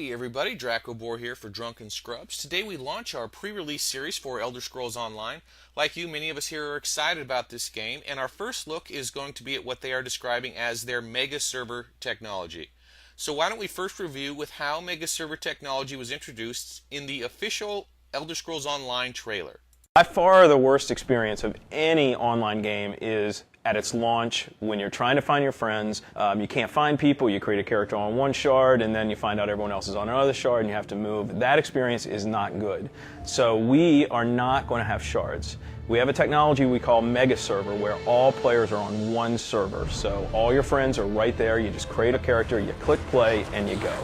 Hey everybody, Dracobor here for Drunken Scrubs. Today we launch our pre-release series for Elder Scrolls Online. Like you, many of us here are excited about this game, and our first look is going to be at what they are describing as their Mega Server technology. So why don't we first review with how Mega Server technology was introduced in the official Elder Scrolls Online trailer. By far the worst experience of any online game is at its launch when you're trying to find your friends. You can't find people, you create a character on one shard and then you find out everyone else is on another shard and you have to move. That experience is not good. So we are not going to have shards. We have a technology we call Mega Server where all players are on one server. So all your friends are right there, you just create a character, you click play and you go.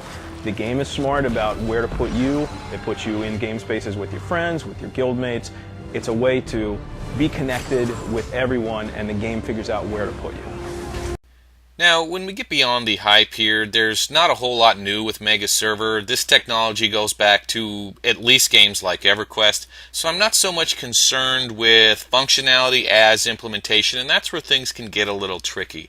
The game is smart about where to put you. It puts you in game spaces with your friends, with your guildmates. It's a way to be connected with everyone, and the game figures out where to put you. Now, when we get beyond the hype here, there's not a whole lot new with Mega Server. This technology goes back to at least games like EverQuest, so I'm not so much concerned with functionality as implementation, and that's where things can get a little tricky.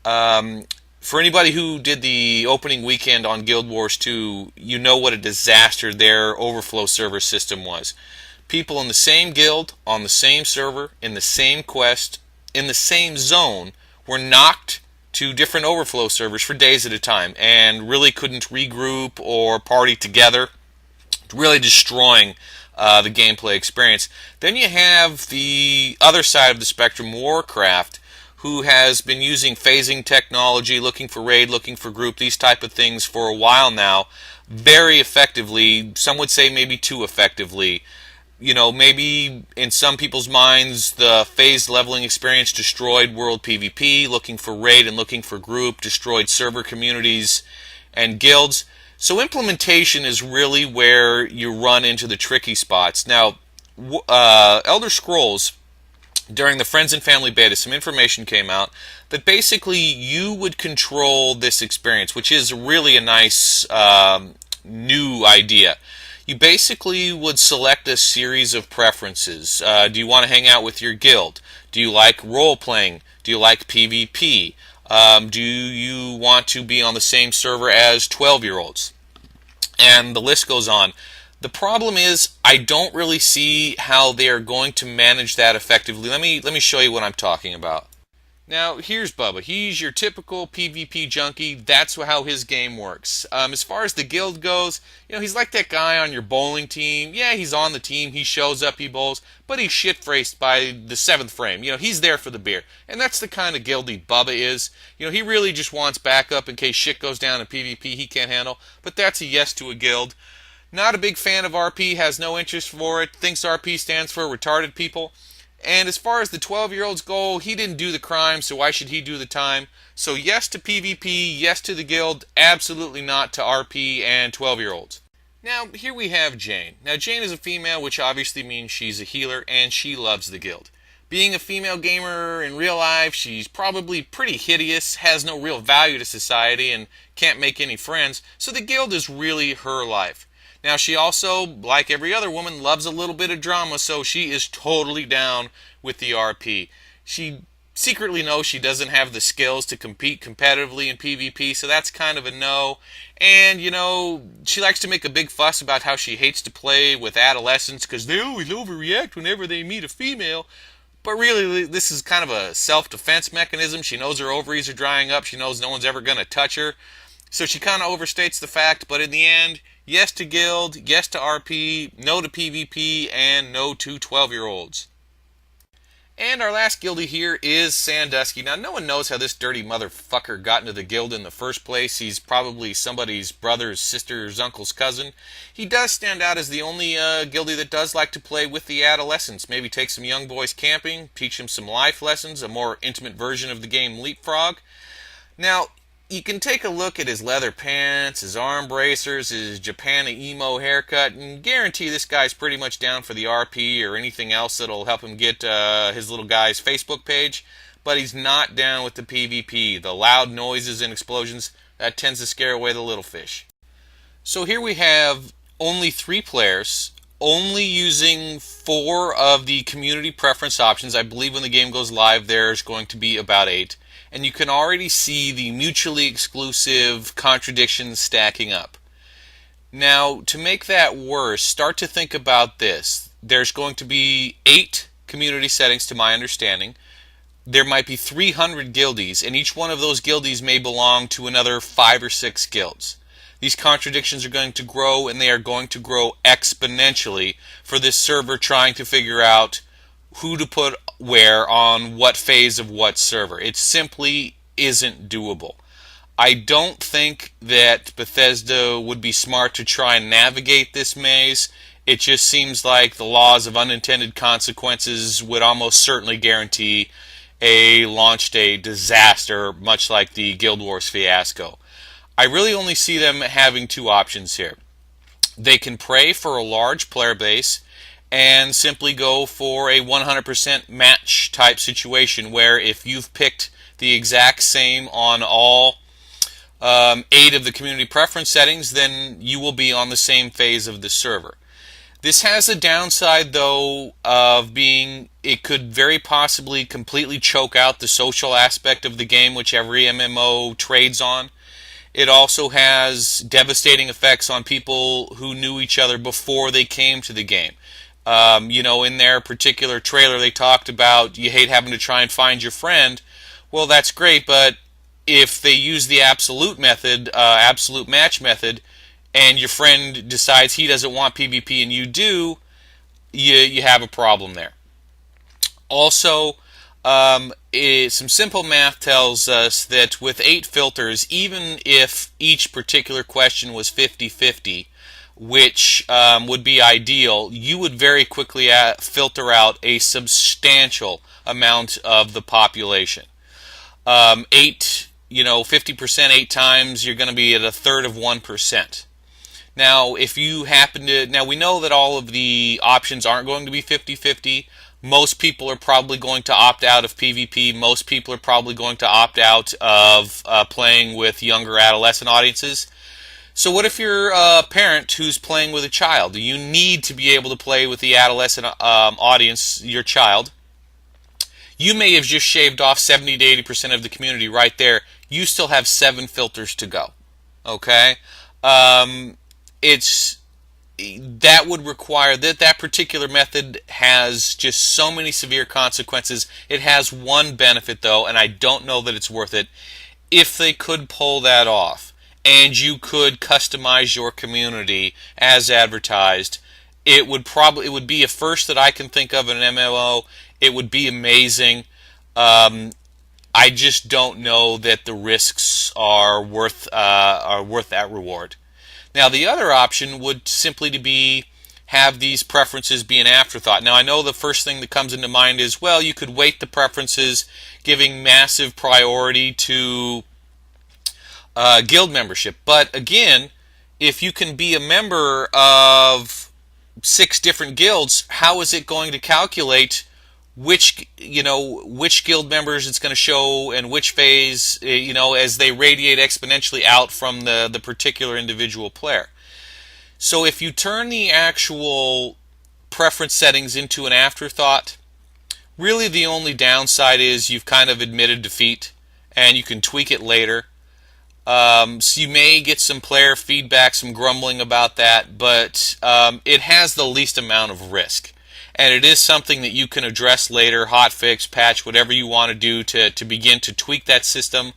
For anybody who did the opening weekend on Guild Wars 2, you know what a disaster their overflow server system was. People in the same guild, on the same server, in the same quest, in the same zone, were knocked to different overflow servers for days at a time and really couldn't regroup or party together, really destroying the gameplay experience. Then you have the other side of the spectrum, Warcraft, who has been using phasing technology, looking for raid, looking for group, these type of things for a while now, very effectively, some would say maybe too effectively. You know, maybe in some people's minds, the phased leveling experience destroyed world PvP, looking for raid and looking for group, destroyed server communities and guilds. So implementation is really where you run into the tricky spots. Now, Elder Scrolls, during the Friends and Family beta, some information came out that basically you would control this experience, which is really a nice new idea. You basically would select a series of preferences. Do you want to hang out with your guild? Do you like role-playing? Do you like PvP? Do you want to be on the same server as 12-year-olds? And the list goes on. The problem is, I don't really see how they are going to manage that effectively. Let me show you what I'm talking about. Now, here's Bubba. He's your typical PvP junkie. That's how his game works. As far as the guild goes, you know, he's like that guy on your bowling team. Yeah, he's on the team. He shows up, he bowls, but he's shit-faced by the 7th frame. You know, he's there for the beer. And that's the kind of guildie Bubba is. You know, he really just wants backup in case shit goes down in PvP he can't handle. But that's a yes to a guild. Not a big fan of RP, has no interest for it, thinks RP stands for retarded people. And as far as the 12-year-olds go, he didn't do the crime, so why should he do the time? So yes to PvP, yes to the guild, absolutely not to RP and 12-year-olds. Now, here we have Jane. Now, Jane is a female, which obviously means she's a healer, and she loves the guild. Being a female gamer in real life, she's probably pretty hideous, has no real value to society, and can't make any friends, so the guild is really her life. Now, she also, like every other woman, loves a little bit of drama, so she is totally down with the RP. She secretly knows she doesn't have the skills to compete competitively in PvP, so that's kind of a no. And, you know, she likes to make a big fuss about how she hates to play with adolescents because they always overreact whenever they meet a female. But really, this is kind of a self-defense mechanism. She knows her ovaries are drying up. She knows no one's ever going to touch her. So she kind of overstates the fact, but in the end, yes to guild, yes to RP, no to PvP, and no to 12-year-olds. And our last guildie here is Sandusky. Now, no one knows how this dirty motherfucker got into the guild in the first place. He's probably somebody's brother's, sister's, uncle's cousin. He does stand out as the only guildie that does like to play with the adolescents. Maybe take some young boys camping, teach them some life lessons, a more intimate version of the game Leapfrog. Now, you can take a look at his leather pants, his arm bracers, his Japan emo haircut, and guarantee this guy's pretty much down for the RP or anything else that'll help him get his little guy's Facebook page. But he's not down with the PvP. The loud noises and explosions, that tends to scare away the little fish. So here we have only 3 players, only using 4 of the community preference options. I believe when the game goes live, there's going to be about 8. And you can already see the mutually exclusive contradictions stacking up. Now, to make that worse, start to think about this. There's going to be 8 community settings, to my understanding. There might be 300 guildies, and each one of those guildies may belong to another 5 or 6 guilds. These contradictions are going to grow, and they are going to grow exponentially for this server trying to figure out who to put where on what phase of what server. It simply isn't doable. I don't think that Bethesda would be smart to try and navigate this maze. It just seems like the laws of unintended consequences would almost certainly guarantee a launch day disaster, much like the Guild Wars fiasco. I really only see them having 2 options here. They can pray for a large player base and simply go for a 100% match type situation where if you've picked the exact same on all 8 of the community preference settings, then you will be on the same phase of the server. This has a downside, though, of being it could very possibly completely choke out the social aspect of the game, which every MMO trades on. It also has devastating effects on people who knew each other before they came to the game. In their particular trailer, they talked about you hate having to try and find your friend. Well, that's great, but if they use the absolute method, absolute match method, and your friend decides he doesn't want PvP and you do, you have a problem there. Also, some simple math tells us that with 8 filters, even if each particular question was 50-50, which would be ideal, you would very quickly filter out a substantial amount of the population. 50% 8 times, you're going to be at a third of 1%. Now, if you happen to... Now, we know that all of the options aren't going to be 50-50. Most people are probably going to opt out of PvP. Most people are probably going to opt out of playing with younger adolescent audiences. So what if you're a parent who's playing with a child? You need to be able to play with the adolescent audience, your child. You may have just shaved off 70 to 80% of the community right there. You still have 7 filters to go. Okay? That would require that particular method has just so many severe consequences. It has one benefit, though, and I don't know that it's worth it. If they could pull that off and you could customize your community as advertised, it would be a first that I can think of in an MMO. It would be amazing. I just don't know that the risks are worth that reward. Now, the other option would simply to have these preferences be an afterthought. Now, I know the first thing that comes into mind is, well, you could weight the preferences, giving massive priority to guild membership. But again, if you can be a member of 6 different guilds, how is it going to calculate which guild members it's going to show and which phase, as they radiate exponentially out from the particular individual player? So if you turn the actual preference settings into an afterthought, really the only downside is you've kind of admitted defeat and you can tweak it later. So you may get some player feedback, some grumbling about that, but it has the least amount of risk. And it is something that you can address later, hotfix, patch, whatever you want to do to begin to tweak that system.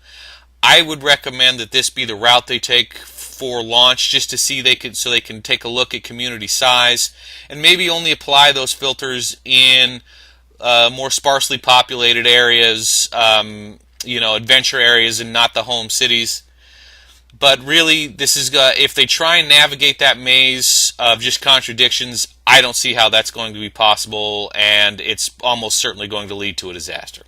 I would recommend that this be the route they take for launch, just to see so they can take a look at community size and maybe only apply those filters in more sparsely populated areas, adventure areas, and not the home cities. But really, this is if they try and navigate that maze of just contradictions, I don't see how that's going to be possible, and it's almost certainly going to lead to a disaster.